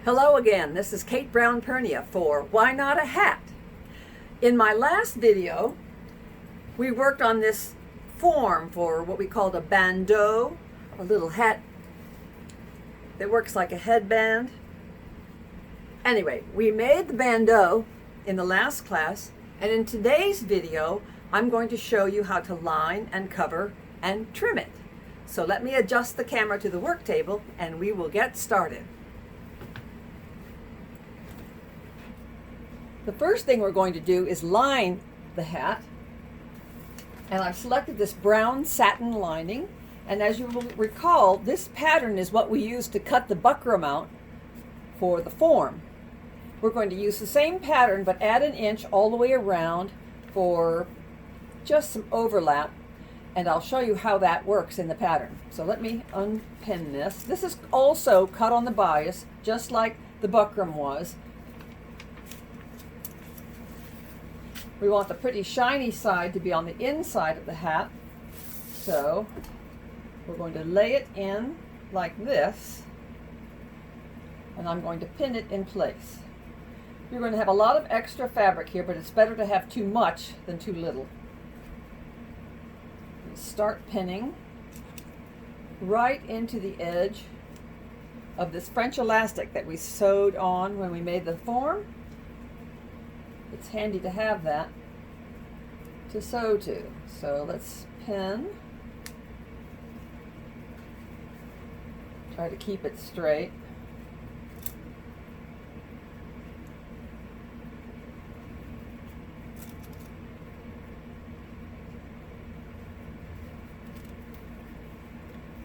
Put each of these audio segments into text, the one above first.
Hello again, this is Kate Brown Pernia for Why Not a Hat? In my last video, we worked on this form for what we called a bandeau, a little hat that works like a headband. Anyway, we made the bandeau in the last class, and in today's video, I'm going to show you how to line and cover and trim it. So let me adjust the camera to the work table and we will get started. The first thing we're going to do is line the hat, and I've selected this brown satin lining, and as you will recall, this pattern is what we used to cut the buckram out for the form. We're going to use the same pattern but add an inch all the way around for just some overlap, and I'll show you how that works in the pattern. So let me unpin this. This is also cut on the bias just like the buckram was. We want the pretty shiny side to be on the inside of the hat, so we're going to lay it in like this, and I'm going to pin it in place. You're going to have a lot of extra fabric here, but it's better to have too much than too little. Start pinning right into the edge of this French elastic that we sewed on when we made the form. It's handy to have that to sew to. So let's pin. Try to keep it straight.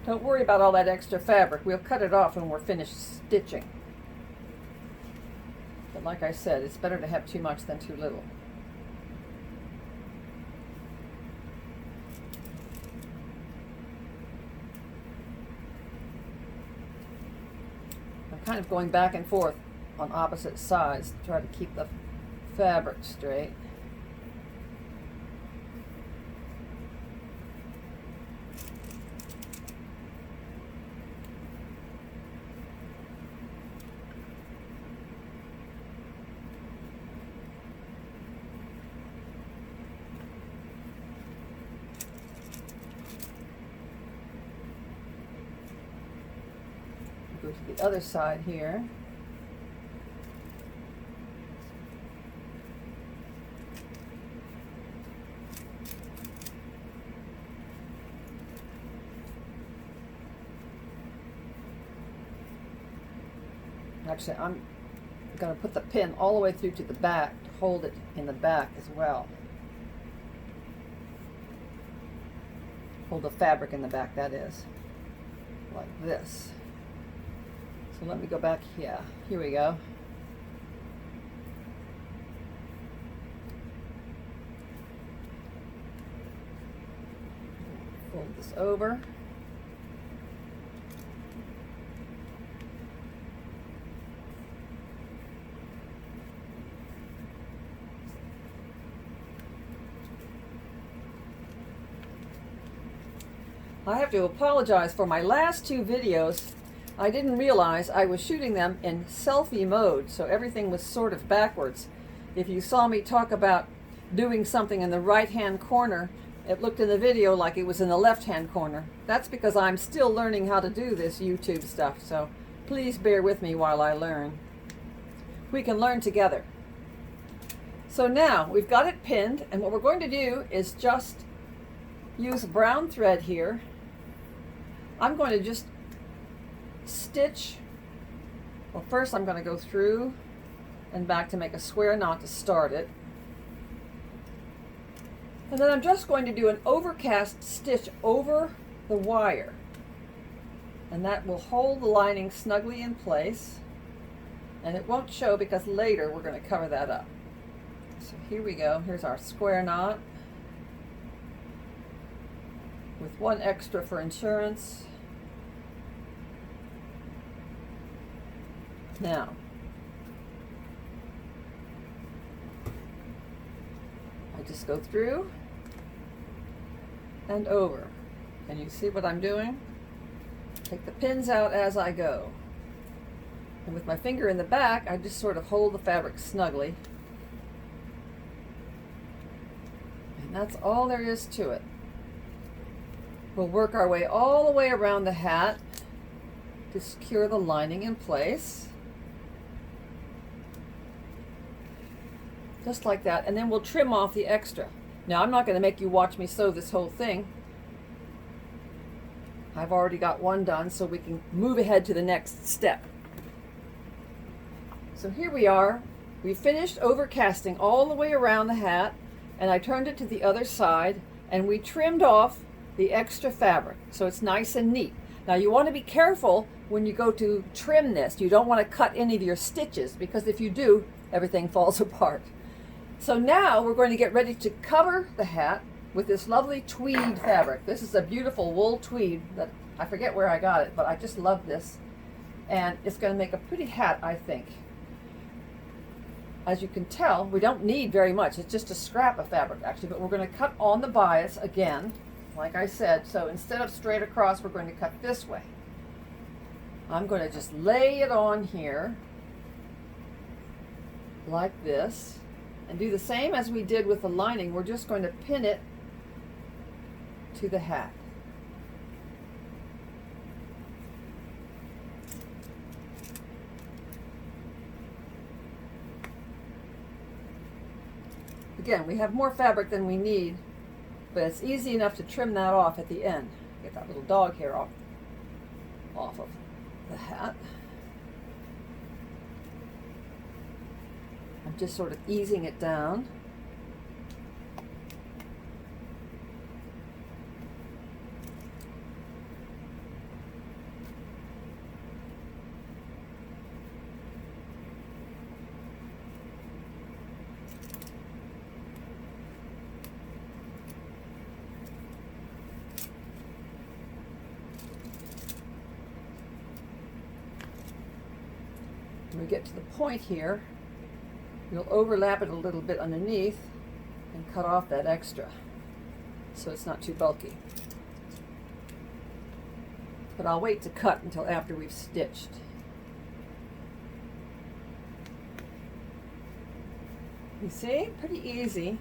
Don't worry about all that extra fabric. We'll cut it off when we're finished stitching. But like I said, it's better to have too much than too little. I'm kind of going back and forth on opposite sides to try to keep the fabric straight. Go to the other side here. Actually, I'm going to put the pin all the way through to the back to hold it in the back as well. Hold the fabric in the back, that is. Like this. So let me go back here. Here we go. Fold this over. I have to apologize for my last two videos. I didn't realize I was shooting them in selfie mode, so everything was sort of backwards. If you saw me talk about doing something in the right-hand corner, it looked in the video like it was in the left-hand corner. That's because I'm still learning how to do this YouTube stuff, so please bear with me while I learn. We can learn together. So now we've got it pinned, and what we're going to do is just use brown thread here. I'm going to just stitch. Well, first I'm going to go through and back to make a square knot to start it. And then I'm just going to do an overcast stitch over the wire. And that will hold the lining snugly in place. And it won't show because later we're going to cover that up. So here we go. Here's our square knot with one extra for insurance. Now, I just go through and over. Can you see what I'm doing? Take the pins out as I go. And with my finger in the back, I just sort of hold the fabric snugly. And that's all there is to it. We'll work our way all the way around the hat to secure the lining in place. Just like that. And then we'll trim off the extra. Now, I'm not going to make you watch me sew this whole thing. I've already got one done, so we can move ahead to the next step. So here we are. We finished overcasting all the way around the hat, and I turned it to the other side, and we trimmed off the extra fabric, so it's nice and neat. Now, you want to be careful when you go to trim this. You don't want to cut any of your stitches, because if you do, everything falls apart. So now we're going to get ready to cover the hat with this lovely tweed fabric. This is a beautiful wool tweed that I forget where I got it, but I just love this. And it's going to make a pretty hat, I think. As you can tell, we don't need very much. It's just a scrap of fabric, actually, but we're going to cut on the bias again, like I said. So instead of straight across, we're going to cut this way. I'm going to just lay it on here like this and do the same as we did with the lining. We're just going to pin it to the hat. Again, we have more fabric than we need, but it's easy enough to trim that off at the end. Get that little dog hair off of the hat. I'm just sort of easing it down. When we get to the point here, you'll overlap it a little bit underneath and cut off that extra so it's not too bulky. But I'll wait to cut until after we've stitched. You see? Pretty easy.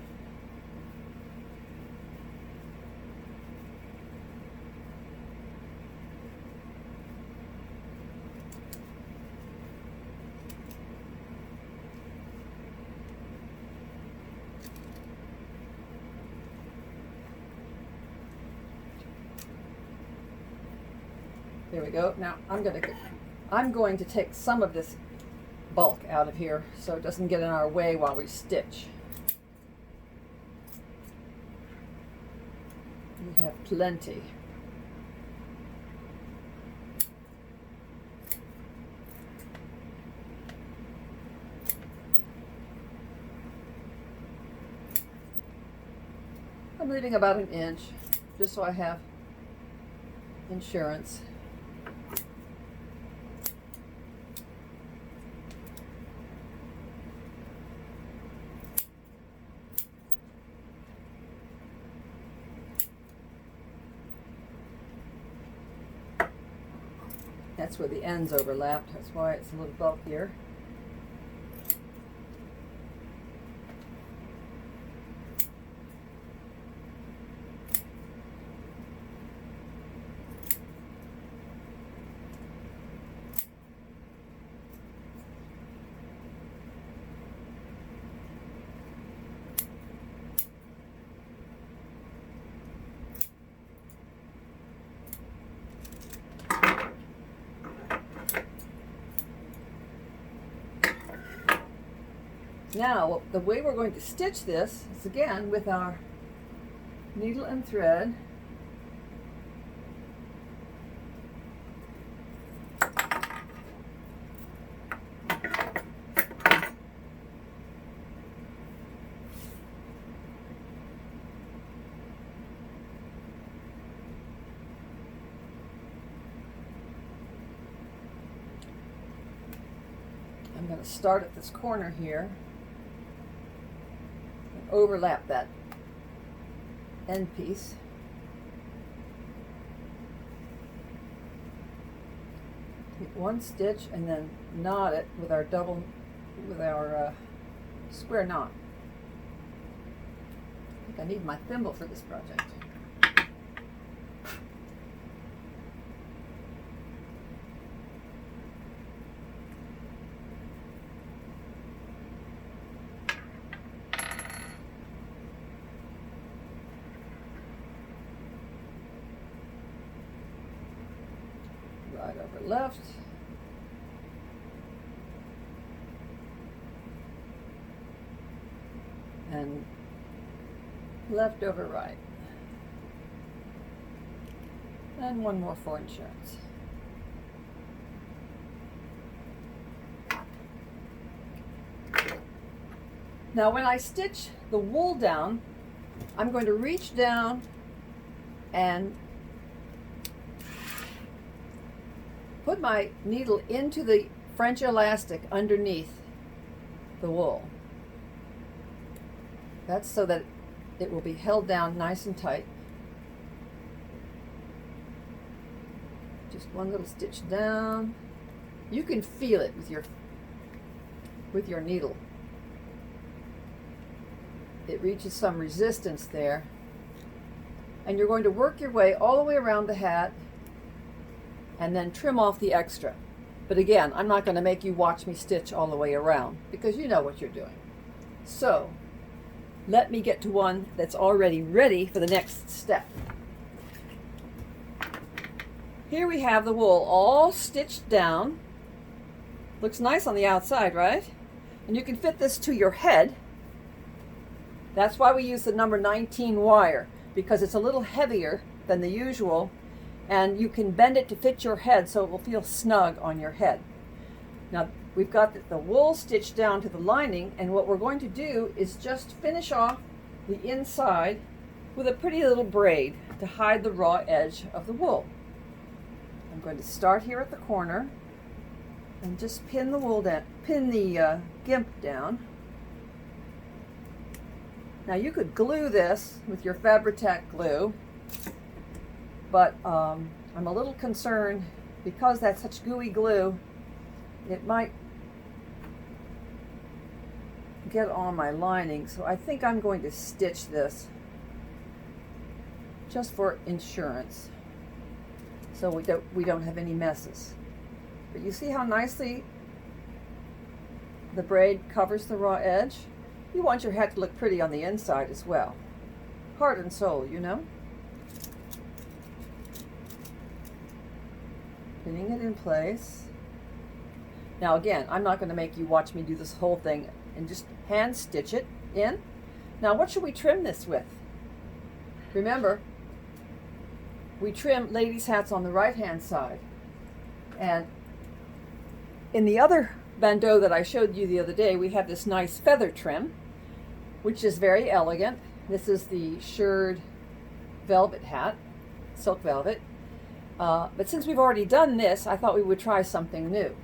There we go. Now I'm going to take some of this bulk out of here so it doesn't get in our way while we stitch. We have plenty. I'm leaving about an inch just so I have insurance. That's where the ends overlapped. That's why it's a little bulkier. Now, the way we're going to stitch this is again with our needle and thread. I'm going to start at this corner here. Overlap that end piece. one stitch and then knot it with our square knot. I think I need my thimble for this project. Right over left. And left over right. And one more for insurance. Now when I stitch the wool down, I'm going to reach down and put my needle into the French elastic underneath the wool. That's so that it will be held down nice and tight. Just one little stitch down. You can feel it with your needle. It reaches some resistance there. And you're going to work your way all the way around the hat and then trim off the extra. But again, I'm not going to make you watch me stitch all the way around because you know what you're doing. So let me get to one that's already ready for the next step. Here we have the wool all stitched down. Looks nice on the outside, right? And you can fit this to your head. That's why we use the number 19 wire, because it's a little heavier than the usual, and you can bend it to fit your head so it will feel snug on your head. Now we've got the wool stitched down to the lining, and what we're going to do is just finish off the inside with a pretty little braid to hide the raw edge of the wool. I'm going to start here at the corner and just pin the wool down, pin the gimp down. Now you could glue this with your Fabri-Tac glue, but I'm a little concerned because that's such gooey glue, it might get on my lining, so I think I'm going to stitch this just for insurance so we don't have any messes. But you see how nicely the braid covers the raw edge? You want your hat to look pretty on the inside as well. Heart and soul, you know? Pinning it in place. Now again, I'm not going to make you watch me do this whole thing, and just hand stitch it in. Now what should we trim this with? Remember, we trim ladies' hats on the right hand side. And in the other bandeau that I showed you the other day, we have this nice feather trim, which is very elegant. This is the shirred velvet hat, silk velvet. But since we've already done this, I thought we would try something new.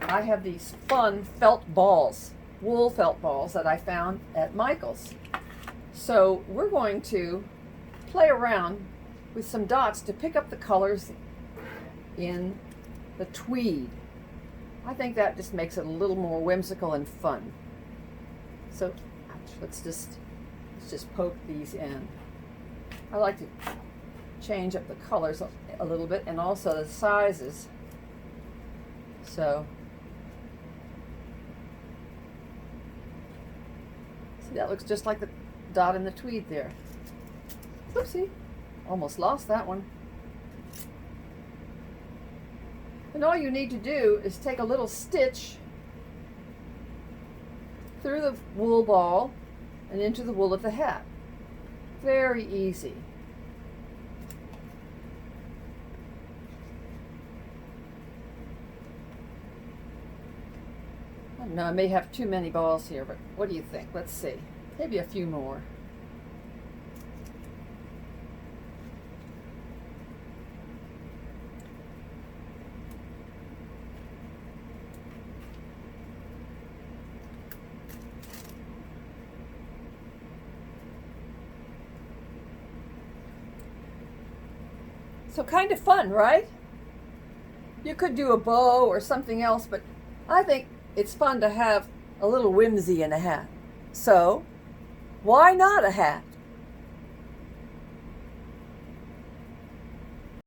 I have these fun felt balls, wool felt balls that I found at Michael's. So we're going to play around with some dots to pick up the colors in the tweed. I think that just makes it a little more whimsical and fun. So let's just poke these in. I like to change up the colors a little bit and also the sizes. So see, that looks just like the dot in the tweed there. Oopsie, almost lost that one. And all you need to do is take a little stitch through the wool ball and into the wool of the hat. Very easy. I don't know, I may have too many balls here, but what do you think? Let's see. Maybe a few more. So kind of fun, right? You could do a bow or something else, but I think it's fun to have a little whimsy in a hat. So, why not a hat?